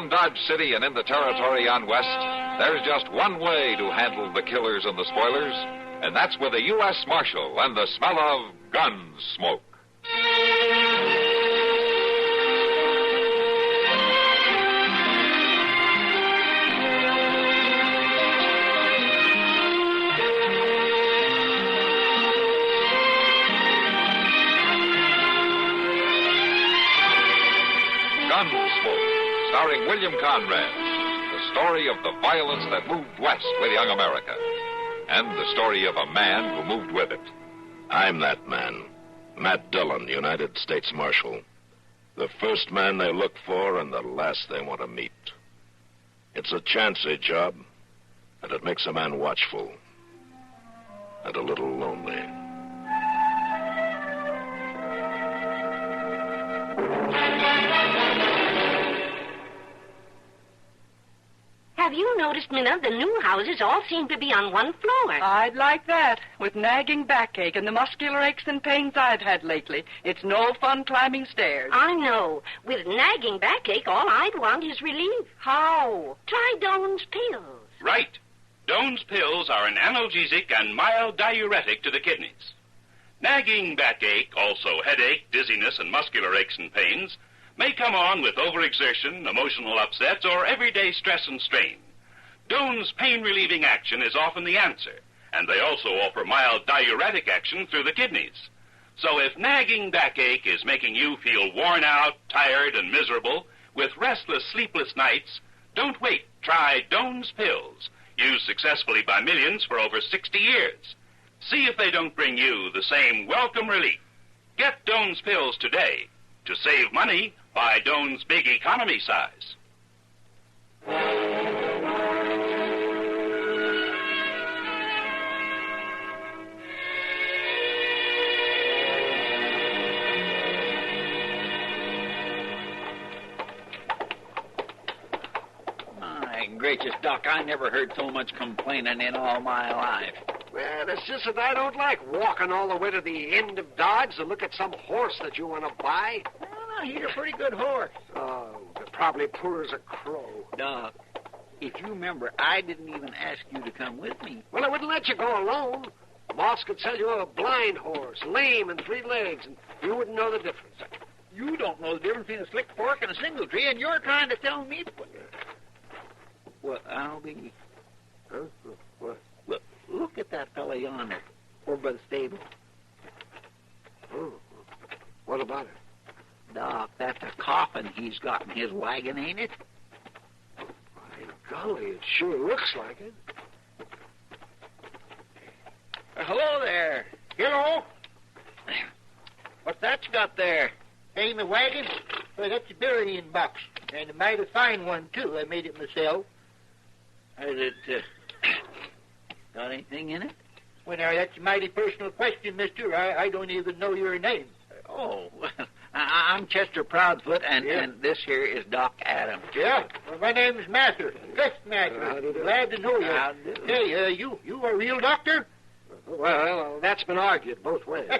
Around Dodge City and in the territory on West, there's just one way to handle the killers and the spoilers, and that's with a U.S. Marshal and the smell of gun smoke. Gunsmoke, starring William Conrad, the story of the violence that moved west with young America, and the story of a man who moved with it. I'm that man, Matt Dillon, United States Marshal. The first man they look for and the last they want to meet. It's a chancy job, and it makes a man watchful and a little lonely. Have you noticed, Minna, the new houses all seem to be on one floor? I'd like that, with nagging backache and the muscular aches and pains I've had lately. It's no fun climbing stairs. I know. With nagging backache, all I'd want is relief. How? Try Doan's pills. Right. Doan's pills are an analgesic and mild diuretic to the kidneys. Nagging backache, also headache, dizziness, and muscular aches and pains, may come on with overexertion, emotional upsets, or everyday stress and strain. Doan's pain-relieving action is often the answer, and they also offer mild diuretic action through the kidneys. So if nagging backache is making you feel worn out, tired, and miserable, with restless, sleepless nights, don't wait. Try Doan's pills, used successfully by millions for over 60 years. See if they don't bring you the same welcome relief. Get Doan's pills today. To save money, buy Doan's big economy size. My gracious, Doc, I never heard so much complaining in all my life. Well, it's just that I don't like walking all the way to the end of Dodge to look at some horse that you want to buy. Well, he's a pretty good horse. Oh, but probably poor as a crow. Doc, if you remember, I didn't even ask you to come with me. Well, I wouldn't let you go alone. The boss could sell you a blind horse, lame and 3 legs, and you wouldn't know the difference. You don't know the difference between a slick fork and a single tree, and you're trying to tell me to put... Well, I'll be... Huh? What? Look at that fella yonder, over by the stable. Oh, what about it? Doc, that's a coffin he's got in his wagon, ain't it? By golly, it sure looks like it. Hello there. Hello? What's that you got there? Hey, my wagon? Well, that's a burying box. And a mighty fine one, too. I made it myself. Is it, got anything in it? Well, now, that's a mighty personal question, mister. I don't even know your name. Oh, well, I'm Chester Proudfoot, and this here is Doc Adams. Yeah? Well, my name's Mather. Cliff Mather. Glad to know you. How do? Hey, you a real doctor? Well, that's been argued both ways.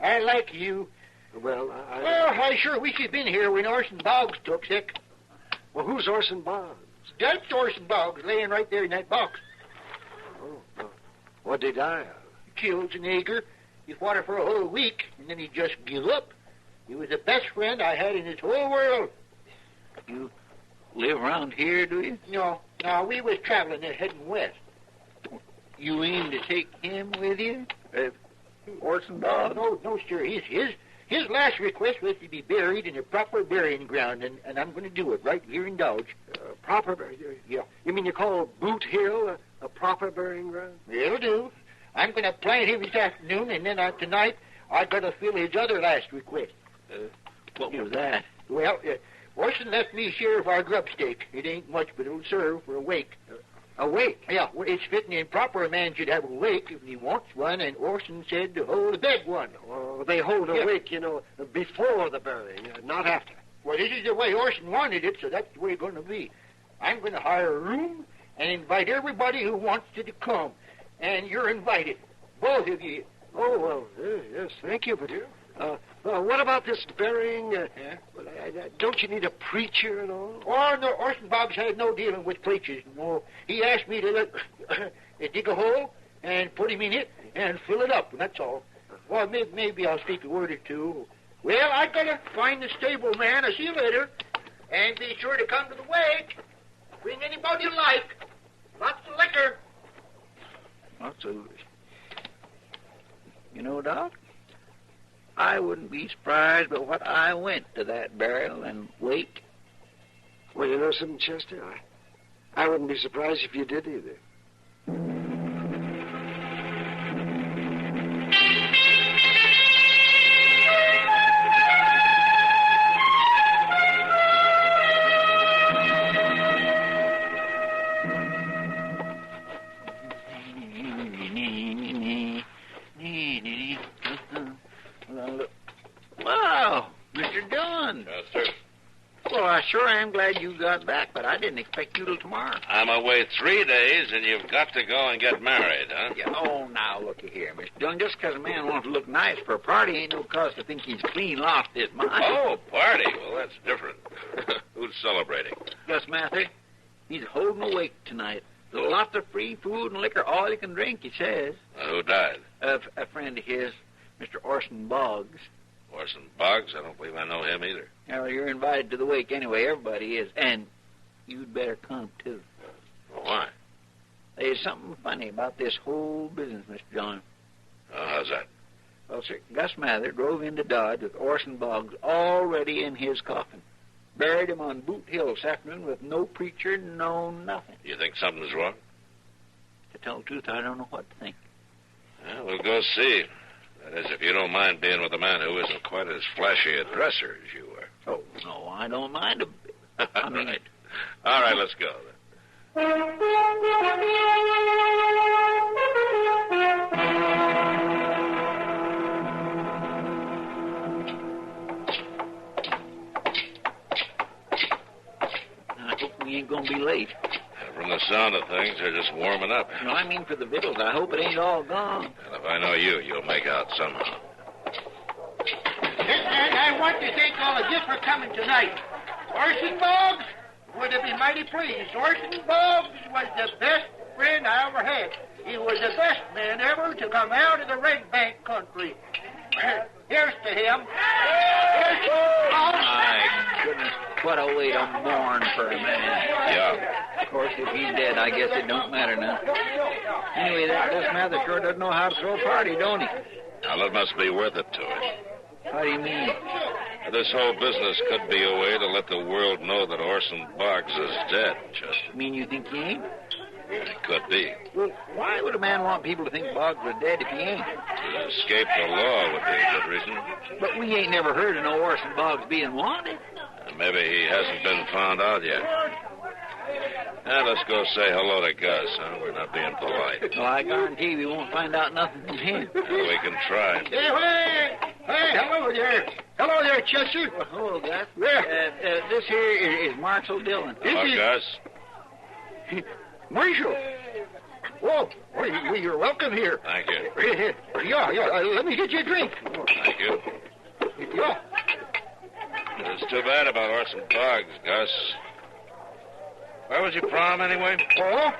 I like you. Well, I sure wish you'd been here when Orson Boggs took sick. Well, who's Orson Boggs? That's Orson Boggs, laying right there in that box. Oh, well, what'd he die of? Killed an acre. He fought it for a whole week, and then he just give up. He was the best friend I had in this whole world. You live around here, do you? No, we was traveling there heading west. You aim to take him with you? Orson Boggs? No, sir. His last request was to be buried in a proper burying ground, and I'm going to do it right here in Dodge. Proper burying? Yeah. You mean you call Boot Hill a proper burying ground? It'll do. I'm going to plant him this afternoon, and then tonight I've got to fill his other last request. What was that? Well, Orson left me share of our grub stake. It ain't much, but it'll serve for a wake. A wake? Yeah, well, it's fitting and proper a man should have a wake if he wants one, and Orson said to hold a big one. Well, they hold a wake, before the burying, not after. Well, this is the way Orson wanted it, so that's the way it's going to be. I'm going to hire a room and invite everybody who wants to come. And you're invited, both of you. Oh, well, yes, thank you, but What about this burying? Don't you need a preacher and all? Oh, no, Orson Boggs had no dealing with preachers. No, he asked me to dig a hole and put him in it and fill it up, and that's all. Well, maybe I'll speak a word or two. Well, I gotta find the stable man. I'll see you later. And be sure to come to the wake. Bring anybody you like. Lots of liquor. Absolutely. You know, Doc, I wouldn't be surprised but what I went to that burial and wake. Well, you know something, Chester? I wouldn't be surprised if you did either. Wow, Mr. Dillon. Yes, sir. Well, I sure am glad you got back, but I didn't expect you till tomorrow. I'm away 3 days, and you've got to go and get married, huh? Yeah, oh, now, looky here, Mr. Dillon. Just because a man wants to look nice for a party ain't no cause to think he's clean lost his mind. Oh, party. Well, that's different. Who's celebrating? Gus Mather, he's holding a wake tonight. Lots of free food and liquor, all you can drink, he says. Who died? A friend of his, Mr. Orson Boggs. Orson Boggs? I don't believe I know him either. Well, you're invited to the wake anyway. Everybody is. And you'd better come, too. Why? There's something funny about this whole business, Mr. John. Oh, how's that? Well, sir, Gus Mather drove into Dodge with Orson Boggs already in his coffin. Buried him on Boot Hill this afternoon with no preacher, no nothing. You think something's wrong? To tell the truth, I don't know what to think. Well, we'll go see. That is, if you don't mind being with a man who isn't quite as flashy a dresser as you are. Oh, no, I don't mind a bit. I mean, right. All right, let's go then. I hope we ain't going to be late. From the sound of things, they're just warming up. No, I mean for the victuals. I hope it ain't all gone. And if I know you, you'll make out somehow. And I want to thank all of you for coming tonight. Orson Boggs would have been mighty pleased. Orson Boggs was the best friend I ever had. He was the best man ever to come out of the Red Bank country. Here's to him. Here's to him. My goodness, what a way to mourn for a man. Yeah. Of course, if he's dead, I guess it don't matter now. Anyway, that Gus Mather sure doesn't know how to throw a party, don't he? Now, that must be worth it to him. How do you mean? This whole business could be a way to let the world know that Orson Boggs is dead, Chester. Mean you think he ain't? It could be. Well, why would a man want people to think Boggs was dead if he ain't? To escape the law would be a good reason. But we ain't never heard of no Orson Boggs being wanted. Maybe he hasn't been found out yet. Now, let's go say hello to Gus, huh? We're not being polite. Well, I guarantee we won't find out nothing from him. Well, we can try. Hey, hello there. Hello there, Chester. Well, hello, Gus. Yeah. This here is Marshall Dillon. Hello, Gus. Marshall. Oh, well, you're welcome here. Thank you. Yeah, let me get you a drink. Thank you. Yeah. It's too bad about Orson Boggs, Gus. Where was your prom, anyway? Oh,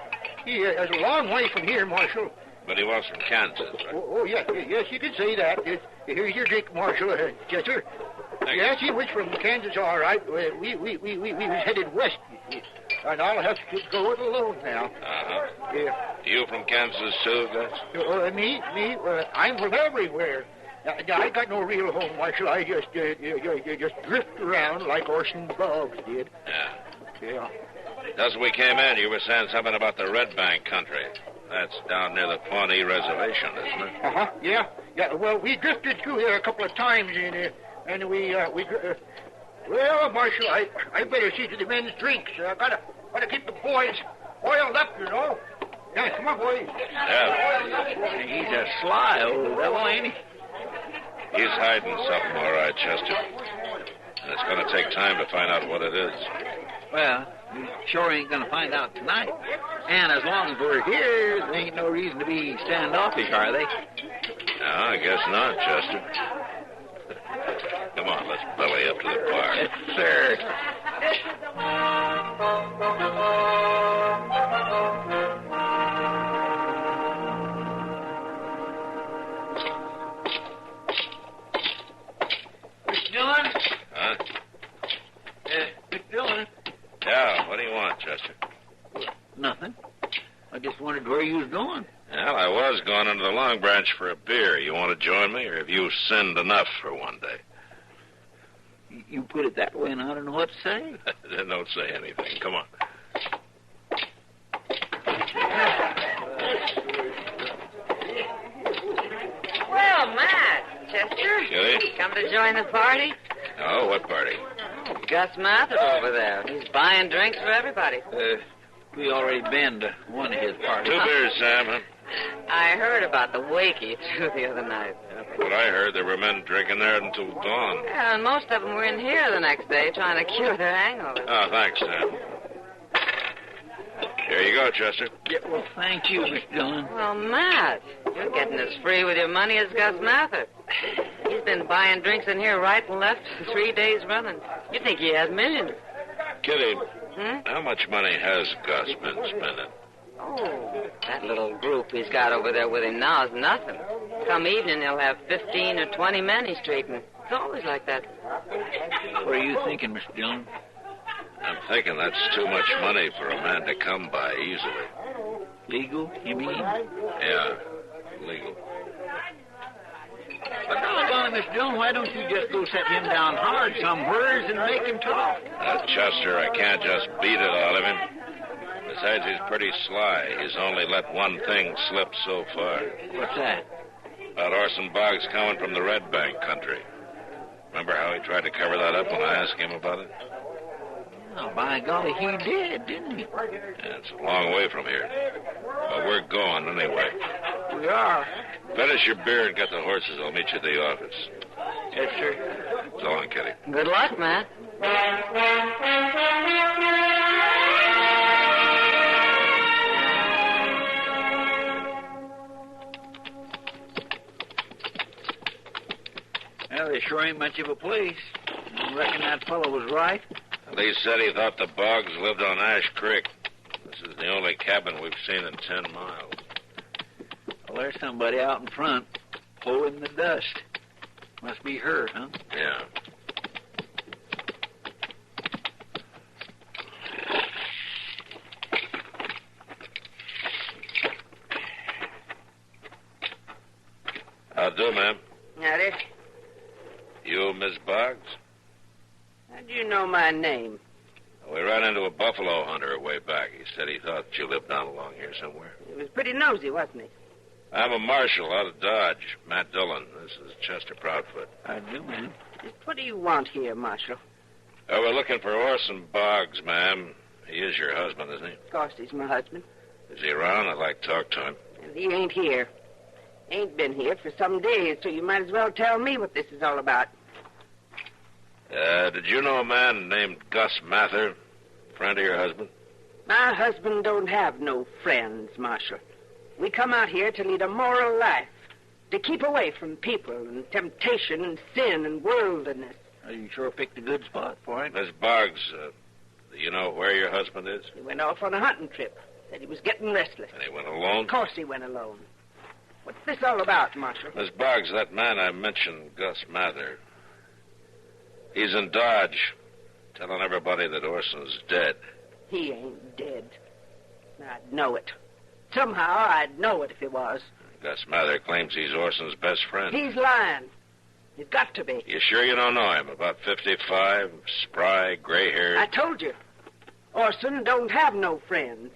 it's a long way from here, Marshall. But he was from Kansas, right? Oh, yes, you can say that. Here's your drink, Marshall, Chester. Yes, he was from Kansas, all right. We was headed west, and I'll have to go it alone now. Uh-huh. Yeah. You from Kansas, too, Gus? Me, I'm from everywhere. I got no real home, Marshall. I just drift around like Orson Boggs did. Yeah. Just as we came in, you were saying something about the Red Bank country. That's down near the Pawnee Reservation, isn't it? Uh-huh, yeah. Well, we drifted through there a couple of times, and well, Marshal, I better see to the men's drinks. I gotta keep the boys oiled up, you know. Yeah, come on, boys. Yeah. He's a sly old devil, ain't he? He's hiding something, all right, Chester. And it's going to take time to find out what it is. Well, we sure ain't going to find out tonight. And as long as we're here, there ain't no reason to be standoffish, are they? No, I guess not, Chester. Come on, let's belly up to the bar. Yes, sir. Mr. Dillon? Huh? Mr. Dillon? Yeah, what do you want, Chester? Nothing. I just wondered where you was going. Well, I was going into the Long Branch for a beer. You want to join me, or have you sinned enough for one day? You put it that way, and I don't know what to say. Then don't say anything. Come on. Well, Matt, Chester. Kitty? Come to join the party? Oh, what party? Gus Mather over there. He's buying drinks for everybody. We already been to one of his parties. 2 beers, Sam, huh? I heard about the wakey, too, the other night. What I heard, there were men drinking there until dawn. Yeah, and most of them were in here the next day trying to cure their hangovers. Oh, thanks, Sam. Here you go, Chester. Yeah, well, thank you, Mr. Dillon. Well, Matt, you're getting as free with your money as Gus Mather. He's been buying drinks in here right and left for 3 days running. You think he has millions? Kitty, how much money has Gus been spending? Oh, that little group he's got over there with him now is nothing. Come evening, he'll have 15 or 20 men he's treating. It's always like that. What are you thinking, Mr. Dillon? I'm thinking that's too much money for a man to come by easily. Legal, you mean? Yeah, legal. But doggone it, Mr. Dillon, why don't you just go set him down hard somewheres and make him talk? Chester, I can't just beat it out of him. Besides, he's pretty sly. He's only let one thing slip so far. What's that? About Orson Boggs coming from the Red Bank country. Remember how he tried to cover that up when I asked him about it? Oh, by golly, he did, didn't he? Yeah, it's a long way from here. But we're going anyway. We are. Finish your beer and get the horses. I'll meet you at the office. Yes, sir. So long, Kitty. Good luck, Matt. Well, there sure ain't much of a place. I reckon that fellow was right. Lee said he thought the Boggs lived on Ash Creek. This is the only cabin we've seen in 10 miles. Well, there's somebody out in front, pulling the dust. Must be her, huh? Yeah. How'd do, ma'am? Howdy. You, Miss Boggs? How do you know my name? We ran into a buffalo hunter way back. He said he thought you lived down along here somewhere. He was pretty nosy, wasn't he? I'm a marshal out of Dodge, Matt Dillon. This is Chester Proudfoot. I do, man. Just what do you want here, Marshal? We're looking for Orson Boggs, ma'am. He is your husband, isn't he? Of course, he's my husband. Is he around? I'd like to talk to him. And he ain't here. Ain't been here for some days, so you might as well tell me what this is all about. Did you know a man named Gus Mather, friend of your husband? My husband don't have no friends, Marshal. We come out here to lead a moral life, to keep away from people and temptation and sin and worldliness. You sure picked a good spot for it. Miss Boggs, do you know where your husband is? He went off on a hunting trip. Said he was getting restless. And he went alone? Of course he went alone. What's this all about, Marshal? Miss Boggs, that man I mentioned, Gus Mather, he's in Dodge, telling everybody that Orson's dead. He ain't dead. I'd know it. Somehow I'd know it if he was. Gus Mather claims he's Orson's best friend. He's lying. He's got to be. You sure you don't know him? About 55, spry, gray-haired. I told you. Orson don't have no friends.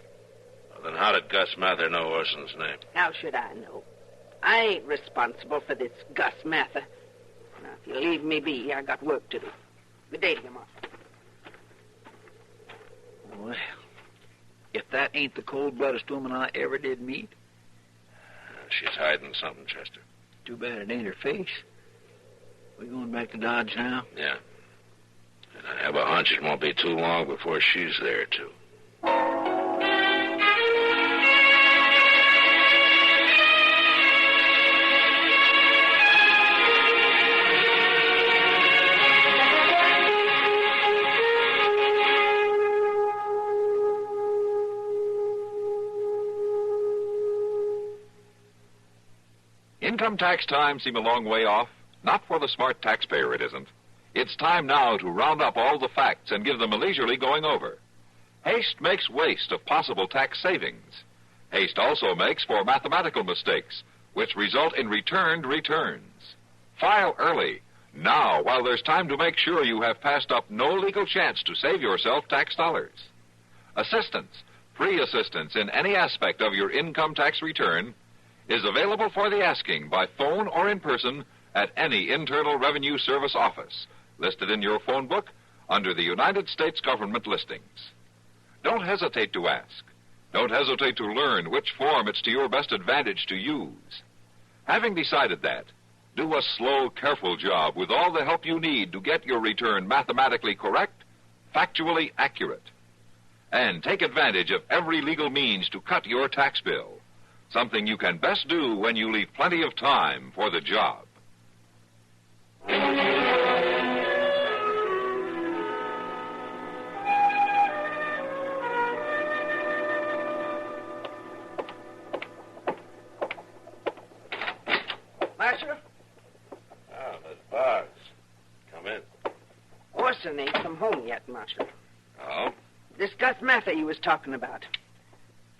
Well, then how did Gus Mather know Orson's name? How should I know? I ain't responsible for this Gus Mather. Now, if you leave me be, I got work to do. Good day to you, Marshal. Well, if that ain't the cold-bloodedest woman I ever did meet. She's hiding something, Chester. Too bad it ain't her face. We going back to Dodge now? Yeah. And I have a hunch it won't be too long before she's there, too. Income tax time seem a long way off? Not for the smart taxpayer, it isn't. It's time now to round up all the facts and give them a leisurely going over. Haste makes waste of possible tax savings. Haste also makes for mathematical mistakes, which result in returned returns. File early, now, while there's time to make sure you have passed up no legal chance to save yourself tax dollars. Assistance, free assistance in any aspect of your income tax return, is available for the asking by phone or in person at any Internal Revenue Service office, listed in your phone book under the United States government listings. Don't hesitate to ask. Don't hesitate to learn which form it's to your best advantage to use. Having decided that, do a slow, careful job with all the help you need to get your return mathematically correct, factually accurate. And take advantage of every legal means to cut your tax bill, something you can best do when you leave plenty of time for the job. Marshal? Ah, Miss Boggs. Come in. Orson ain't come home yet, Marshal. Oh? This Gus Mather you was talking about.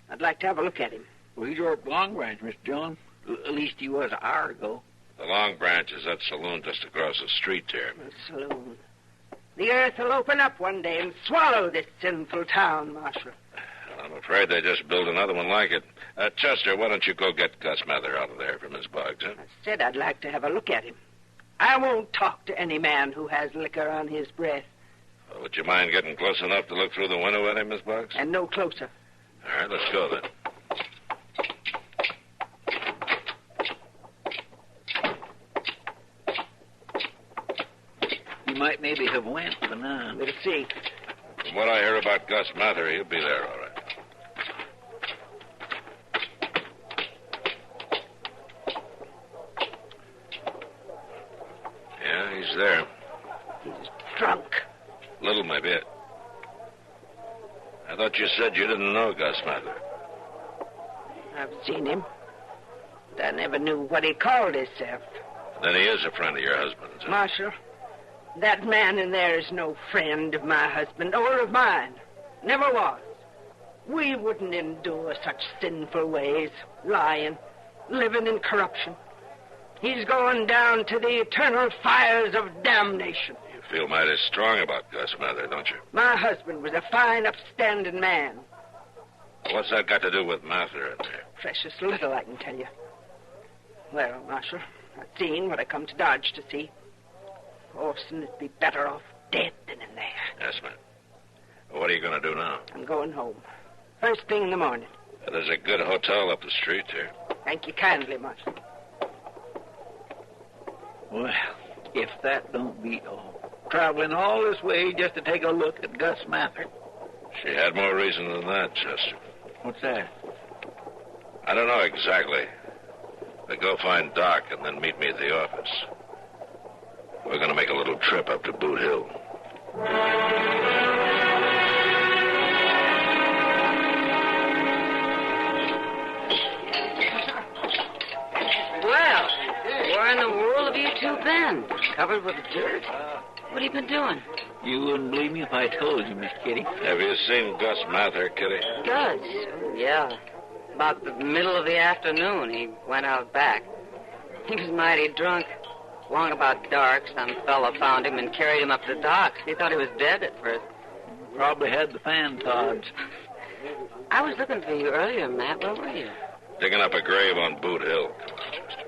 I'd like to have a look at him. Well, he's over at Long Branch, Mr. John. At least he was an hour ago. The Long Branch is that saloon just across the street there. The saloon. The earth will open up one day and swallow this sinful town, Marshal. I'm afraid they just built another one like it. Chester, why don't you go get Gus Mather out of there for Miss Boggs, huh? I said I'd like to have a look at him. I won't talk to any man who has liquor on his breath. Well, would you mind getting close enough to look through the window at him, Miss Boggs? And no closer. All right, let's go then. He might maybe have went, but now. We'll see. From what I hear about Gus Mather, he'll be there, all right. Yeah, he's there. He's drunk. Little, maybe. I thought you said you didn't know Gus Mather. I've seen him. But I never knew what he called himself. Then he is a friend of your husband's, huh? Marshal, that man in there is no friend of my husband or of mine. Never was. We wouldn't endure such sinful ways, lying, living in corruption. He's going down to the eternal fires of damnation. You feel mighty strong about Gus Mather, don't you? My husband was a fine, upstanding man. What's that got to do with Mather in there? Precious little, I can tell you. Well, Marshal, I've seen what I come to Dodge to see. Orson would be better off dead than in there. Yes, ma'am. What are you going to do now? I'm going home. First thing in the morning. There's a good hotel up the street here. Thank you kindly, Marshal. Well, if that don't beat all. Traveling all this way just to take a look at Gus Mather. She had more reason than that, Chester. What's that? I don't know exactly. But go find Doc and then meet me at the office. We're going to make a little trip up to Boot Hill. Well, where in the world have you two been? Covered with dirt? What have you been doing? You wouldn't believe me if I told you, Miss Kitty. Have you seen Gus Mather, Kitty? Gus? Yeah. About the middle of the afternoon, he went out back. He was mighty drunk. Long about dark, some fella found him and carried him up to the dock. He thought he was dead at first. Probably had the fan tods. I was looking for you earlier, Matt. Where were you? Digging up a grave on Boot Hill. Come on, Chester.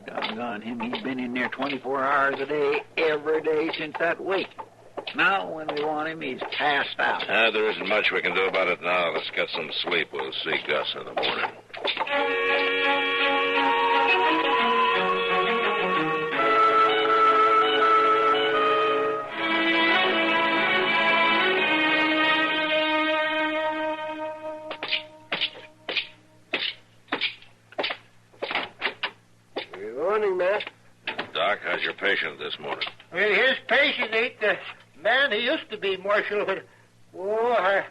Doggone him, he's been in there 24 hours a day, every day since that wake. Now, when we want him, he's passed out. There isn't much we can do about it now. Let's get some sleep. We'll see Gus in the morning. Good morning, Matt. Doc, how's your patient this morning? Well, his patient ain't the man he used to be, Marshal, Oh,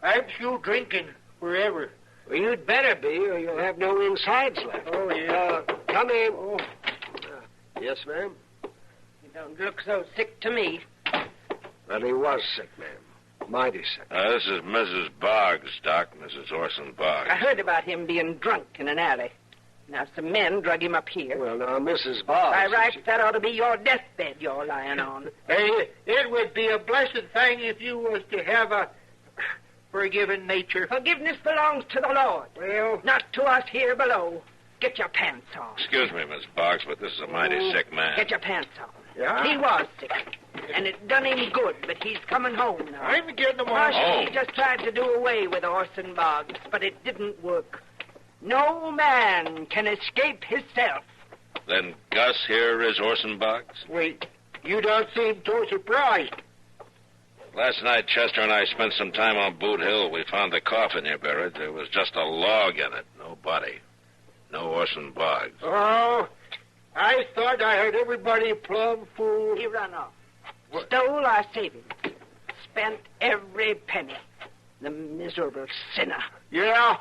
I'm through drinking forever. Well, you'd better be, or you'll have no insides left. Oh, yeah. Come in. Yes, ma'am? You don't look so sick to me. Well, he was sick, ma'am. Mighty sick. This is Mrs. Boggs, Doc. Mrs. Orson Boggs. I heard about him being drunk in an alley. Now, some men drug him up here. Well, now, Mrs. Boggs... By rights, that ought to be your deathbed you're lying on. Hey, it would be a blessed thing if you was to have a forgiving nature. Forgiveness belongs to the Lord. Well, not to us here below. Get your pants on. Excuse me, Miss Boggs, but this is a mighty sick man. Get your pants on. Yeah? He was sick, and it done him good, but he's coming home now. I'm getting them on. Marshal, he just tried to do away with Orson Boggs, but it didn't work. No man can escape himself. Then Gus here is Orson Boggs? Wait, you don't seem so surprised. Last night, Chester and I spent some time on Boot Hill. We found the coffin here buried. There was just a log in it. No body. No Orson Boggs. Oh, I thought I had everybody plumb fooled. He run off. Stole our savings. Spent every penny. The miserable sinner. Yeah,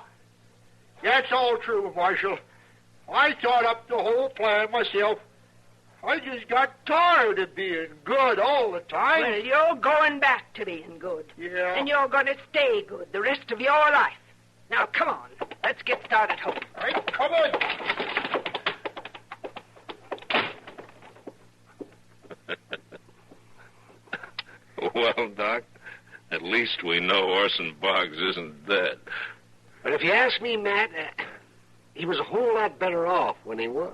that's all true, Marshal. I thought up the whole plan myself. I just got tired of being good all the time. Well, you're going back to being good. Yeah. And you're going to stay good the rest of your life. Now, come on. Let's get started home. All right, come on. Well, Doc, at least we know Orson Boggs isn't dead. But if you ask me, Matt, he was a whole lot better off when he was.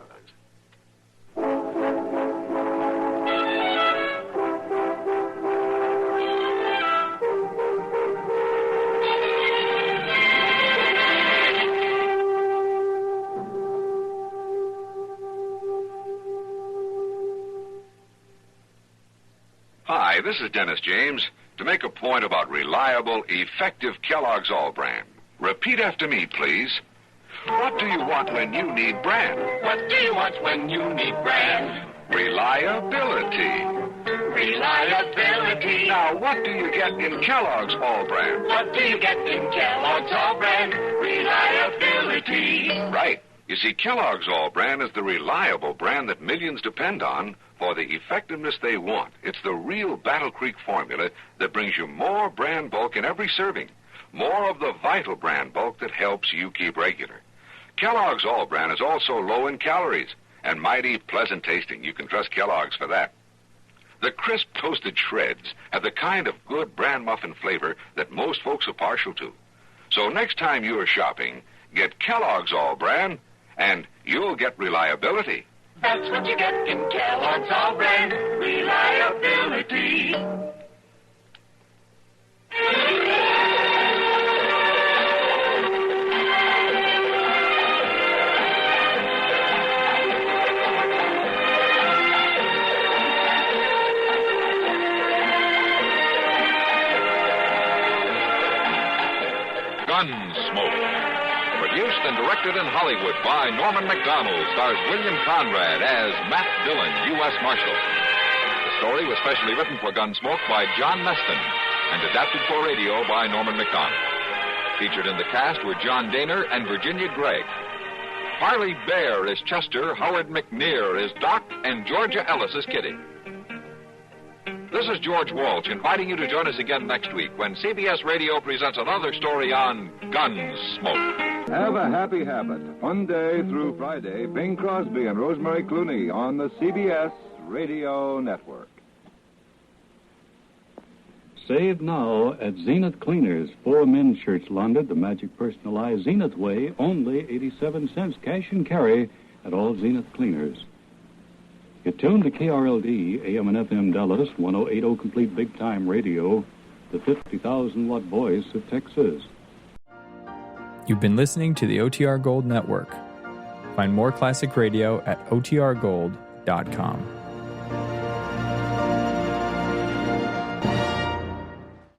Hi, this is Dennis James to make a point about reliable, effective Kellogg's All Brand. Repeat after me, please. What do you want when you need brand? What do you want when you need brand? Reliability. Reliability. Now, what do you get in Kellogg's All Brand? What do you get in Kellogg's All Brand? Reliability. Right. You see, Kellogg's All Brand is the reliable brand that millions depend on for the effectiveness they want. It's the real Battle Creek formula that brings you more brand bulk in every serving. More of the vital brand bulk that helps you keep regular. Kellogg's All Brand is also low in calories and mighty pleasant tasting. You can trust Kellogg's for that. The crisp toasted shreds have the kind of good bran muffin flavor that most folks are partial to. So next time you are shopping, get Kellogg's All Brand, and you'll get reliability. That's what you get in Kellogg's All Brand. Reliability. Gunsmoke. Produced and directed in Hollywood by Norman Macdonald, stars William Conrad as Matt Dillon, U.S. Marshal. The story was specially written for Gunsmoke by John Meston and adapted for radio by Norman Macdonald. Featured in the cast were John Daner and Virginia Gregg. Harley Bear is Chester, Howard McNear is Doc, and Georgia Ellis is Kitty. This is George Walsh inviting you to join us again next week when CBS Radio presents another story on Gunsmoke. Have a happy habit. Monday through Friday, Bing Crosby and Rosemary Clooney on the CBS Radio Network. Save now at Zenith Cleaners. 4 men's shirts laundered the magic personalized Zenith way, only 87 cents cash and carry at all Zenith Cleaners. You're tuned to KRLD, AM and FM Dallas, 1080 complete big time radio, the 50,000-watt voice of Texas. You've been listening to the OTR Gold Network. Find more classic radio at otrgold.com.